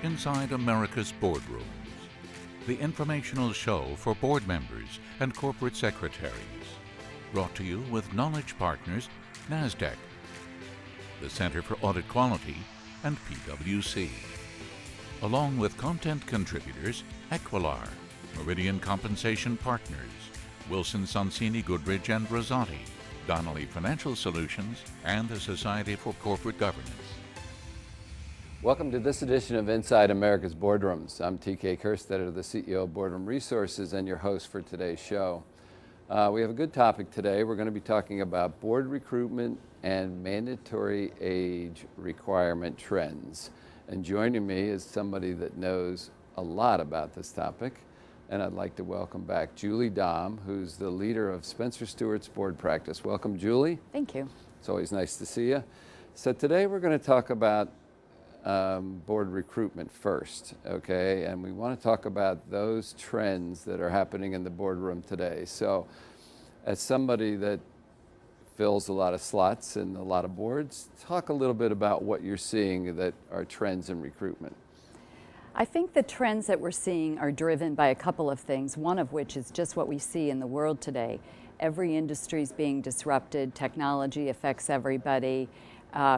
Inside America's Boardrooms, the informational show for board members and corporate secretaries. Brought to you with knowledge partners NASDAQ, the Center for Audit Quality, and PwC. Along with content contributors Equilar, Meridian Compensation Partners, Wilson Sonsini Goodrich and Rosati, Donnelly Financial Solutions, and the Society for Corporate Governance. Welcome to this edition of Inside America's Boardrooms. I'm TK Kerstetter, the CEO of Boardroom Resources and your host for today's show. We have a good topic today. We're going to be talking about board recruitment and mandatory age requirement trends. And joining me is somebody that knows a lot about this topic. And I'd like to welcome back Julie Daum, who's the leader of Spencer Stuart's board practice. Welcome, Julie. Thank you. It's always nice to see you. So today we're going to talk about board recruitment first, okay? And we want to talk about those trends that are happening in the boardroom today. So as somebody that fills a lot of slots and a lot of boards, talk a little bit about what you're seeing that are trends in recruitment. I think the trends that we're seeing are driven by a couple of things, one of which is just what we see in the world today. Every industry is being disrupted, technology affects everybody,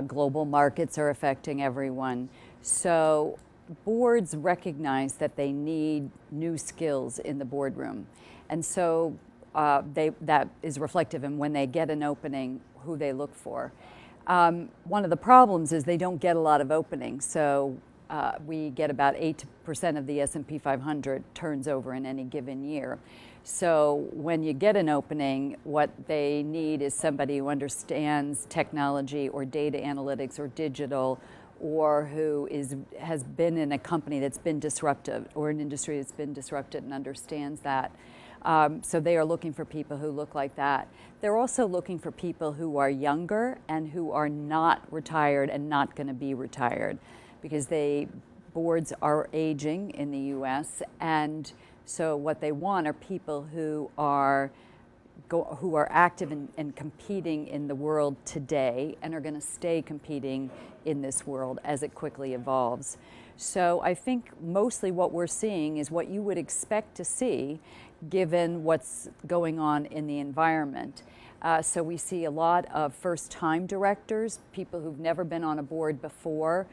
global markets are affecting everyone. So boards recognize that they need new skills in the boardroom. And so that is reflective in when they get an opening, who they look for. One of the problems is they don't get a lot of openings. So we get about 8% of the S&P 500 turns over in any given year. So when you get an opening, what they need is somebody who understands technology or data analytics or digital, or who has been in a company that's been disruptive or an industry that's been disrupted and understands that. So they are looking for people who look like that. They're also looking for people who are younger and who are not retired and not going to be retired, because boards are aging in the U.S. and so what they want are people who are active and competing in the world today and are going to stay competing in this world as it quickly evolves. So I think mostly what we're seeing is what you would expect to see given what's going on in the environment. So we see a lot of first-time directors, people who've never been on a board before,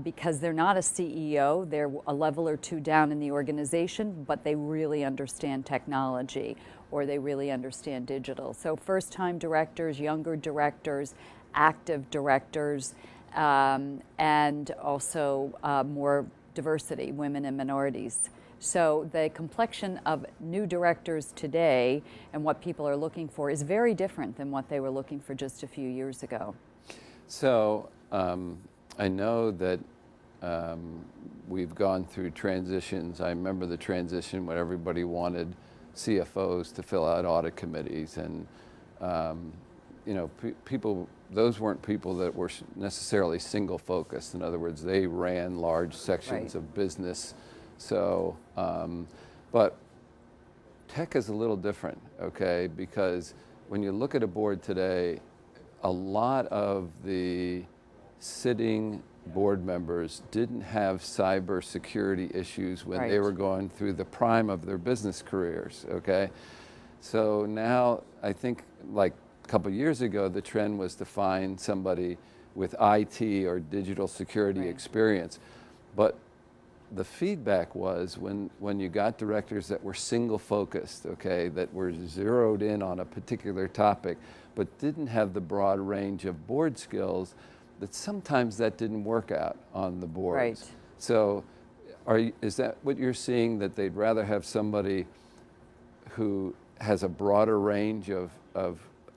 because they're not a CEO, they're a level or two down in the organization, but they really understand technology or they really understand digital. So first-time directors, younger directors, active directors, and also more diversity, women and minorities. So the complexion of new directors today and what people are looking for is very different than what they were looking for just a few years ago. So I know that we've gone through transitions. I remember the transition when everybody wanted CFOs to fill out audit committees, and those weren't people that were necessarily single focused. In other words, they ran large sections of business. So, but tech is a little different, okay? Because when you look at a board today, a lot of the sitting board members didn't have cybersecurity issues when they were going through the prime of their business careers, okay? So now I think like a couple of years ago, the trend was to find somebody with IT or digital security experience. But the feedback was when you got directors that were single focused, okay, that were zeroed in on a particular topic, but didn't have the broad range of board skills, that sometimes that didn't work out on the boards. Right. So is that what you're seeing, that they'd rather have somebody who has a broader range of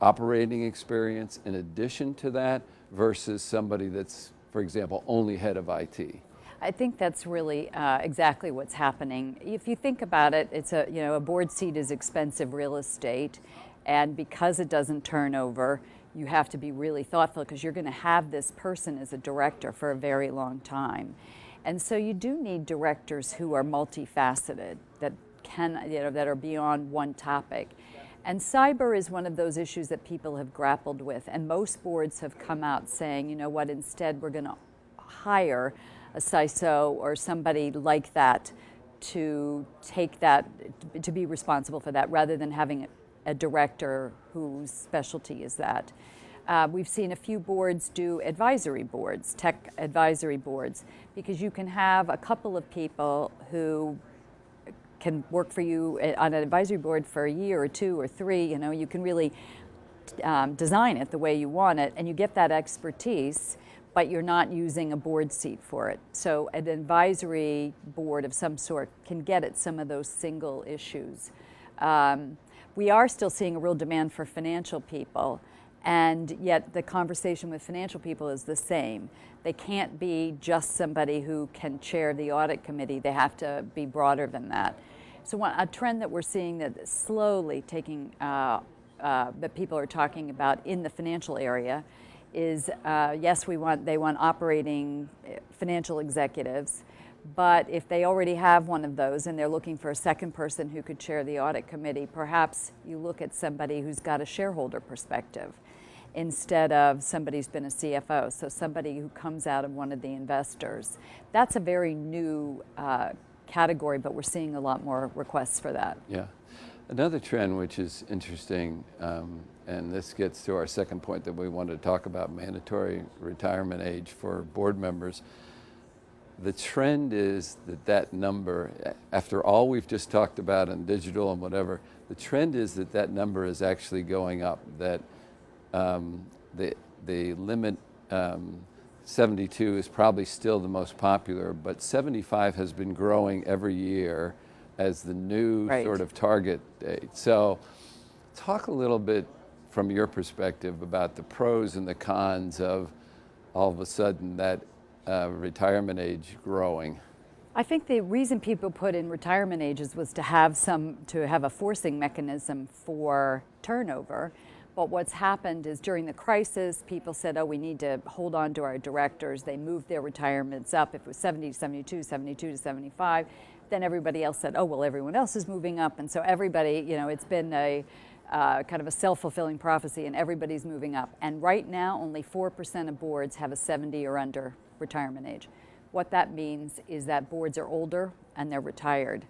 operating experience in addition to that versus somebody that's, for example, only head of IT? I think that's really exactly what's happening. If you think about it, it's a board seat is expensive real estate, and because it doesn't turn over, you have to be really thoughtful because you're going to have this person as a director for a very long time. And so you do need directors who are multifaceted, that are beyond one topic. And cyber is one of those issues that people have grappled with, and most boards have come out saying, you know what, instead we're going to hire a CISO or somebody like that to take that, to be responsible for that, rather than having a director whose specialty is that. We've seen a few boards do advisory boards, tech advisory boards, because you can have a couple of people who can work for you on an advisory board for a year or 2 or 3. You know, you can really design it the way you want it, and you get that expertise, but you're not using a board seat for it. So an advisory board of some sort can get at some of those single issues. We are still seeing a real demand for financial people, and yet the conversation with financial people is the same. They can't be just somebody who can chair the audit committee. They have to be broader than that. So a trend that we're seeing that is slowly taking, that people are talking about in the financial area is, yes, they want operating financial executives, but if they already have one of those and they're looking for a second person who could chair the audit committee, perhaps you look at somebody who's got a shareholder perspective instead of somebody who's been a CFO, so somebody who comes out of one of the investors. That's a very new category, but we're seeing a lot more requests for that. Yeah. Another trend which is interesting, and this gets to our second point that we wanted to talk about, mandatory retirement age for board members. The trend is that number, after all we've just talked about in digital and whatever, the trend is that number is actually going up, that the limit 72 is probably still the most popular, but 75 has been growing every year as the new sort of target date. So talk a little bit from your perspective about the pros and the cons of all of a sudden that retirement age growing. I think the reason people put in retirement ages was to have a forcing mechanism for turnover. But what's happened is during the crisis, people said, oh, we need to hold on to our directors. They moved their retirements up. If it was 70 to 72, 72 to 75, then everybody else said, oh, well, everyone else is moving up. And so everybody, you know, it's been a kind of a self-fulfilling prophecy, and everybody's moving up. And right now, only 4% of boards have a 70 or under retirement age. What that means is that boards are older and they're retired.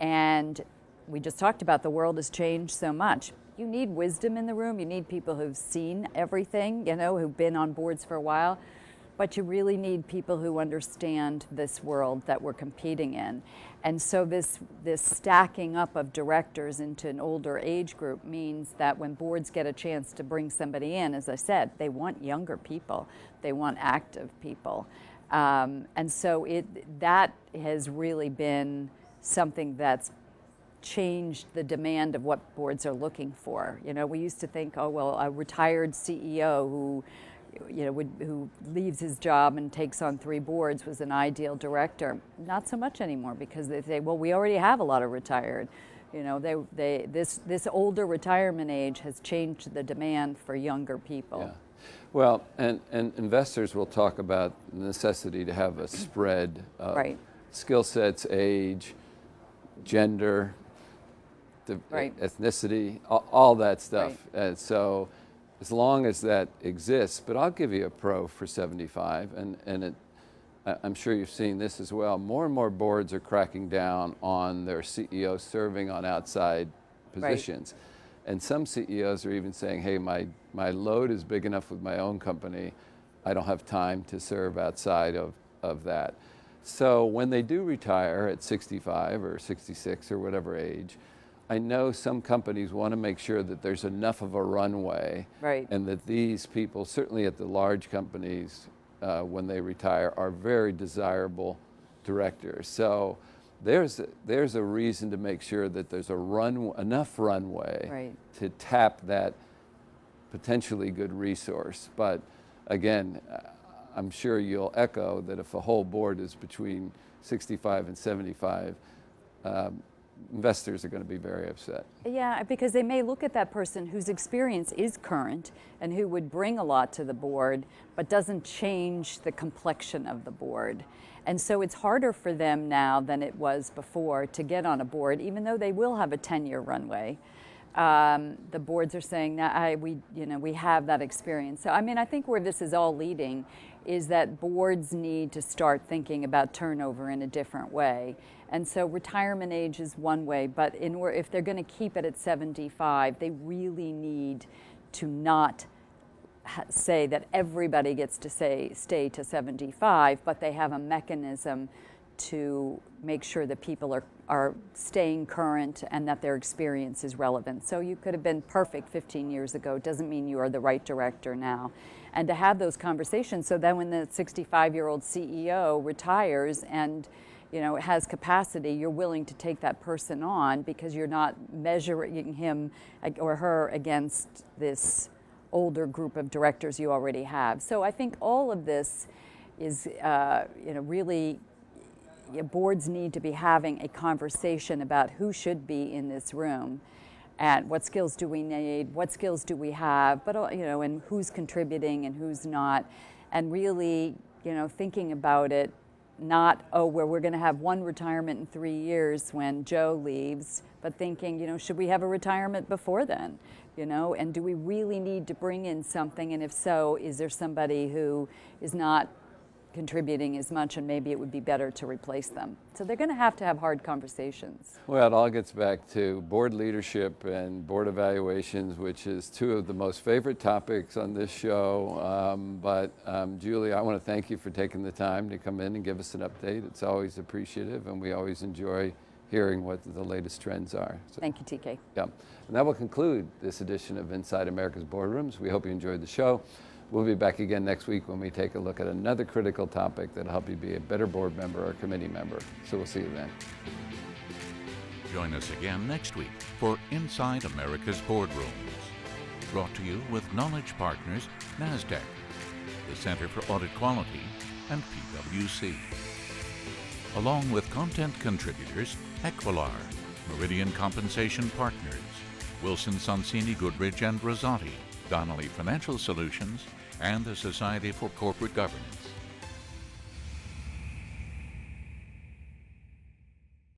And we just talked about the world has changed so much. You need wisdom in the room. You need people who've seen everything, you know, who've been on boards for a while. But you really need people who understand this world that we're competing in. And so this stacking up of directors into an older age group means that when boards get a chance to bring somebody in, as I said, they want younger people. They want active people. And so that has really been something that's changed the demand of what boards are looking for. You know, we used to think, oh, well, a retired CEO who who leaves his job and takes on 3 boards was an ideal director. Not so much anymore, because they say, well, we already have a lot of retired. You know, this older retirement age has changed the demand for younger people. Yeah. Well, and investors will talk about the necessity to have a spread of skill sets, age, gender, ethnicity, all that stuff. And so as long as that exists, but I'll give you a pro for 75, and I'm sure you've seen this as well. More and more boards are cracking down on their CEOs serving on outside positions. And some CEOs are even saying, hey, my load is big enough with my own company. I don't have time to serve outside of that. So when they do retire at 65 or 66 or whatever age, I know some companies want to make sure that there's enough of a runway, and that these people, certainly at the large companies, when they retire, are very desirable directors. So there's a reason to make sure that there's enough runway to tap that potentially good resource. But again, I'm sure you'll echo that if a whole board is between 65 and 75, investors are going to be very upset. Yeah, because they may look at that person whose experience is current and who would bring a lot to the board, but doesn't change the complexion of the board. And so it's harder for them now than it was before to get on a board, even though they will have a 10-year runway. The boards are saying, we have that experience. So I mean, I think where this is all leading is that boards need to start thinking about turnover in a different way. And so retirement age is one way, but if they're going to keep it at 75, they really need to not say that everybody gets to stay to 75, but they have a mechanism to make sure that people are staying current and that their experience is relevant. So you could have been perfect 15 years ago, doesn't mean you are the right director now. And to have those conversations, so then when the 65-year-old CEO retires and has capacity, you're willing to take that person on because you're not measuring him or her against this older group of directors you already have. So I think all of this is, really, boards need to be having a conversation about who should be in this room and what skills do we need, what skills do we have, but and who's contributing and who's not, and really, thinking about it, not, we're going to have one retirement in 3 years when Joe leaves, but thinking, should we have a retirement before then? And do we really need to bring in something? And if so, is there somebody who is not contributing as much and maybe it would be better to replace them? So they're going to have hard conversations. Well, it all gets back to board leadership and board evaluations, which is two of the most favorite topics on this show. Julie, I want to thank you for taking the time to come in and give us an update. It's always appreciative, and we always enjoy hearing what the latest trends are. So, thank you, TK. Yeah, and that will conclude this edition of Inside America's Boardrooms. We hope you enjoyed the show. We'll be back again next week when we take a look at another critical topic that'll help you be a better board member or committee member. So we'll see you then. Join us again next week for Inside America's Boardrooms. Brought to you with Knowledge Partners, NASDAQ, the Center for Audit Quality, and PwC. Along with content contributors, Equilar, Meridian Compensation Partners, Wilson Sonsini Goodrich and Rosati, Donnelly Financial Solutions, and the Society for Corporate Governance.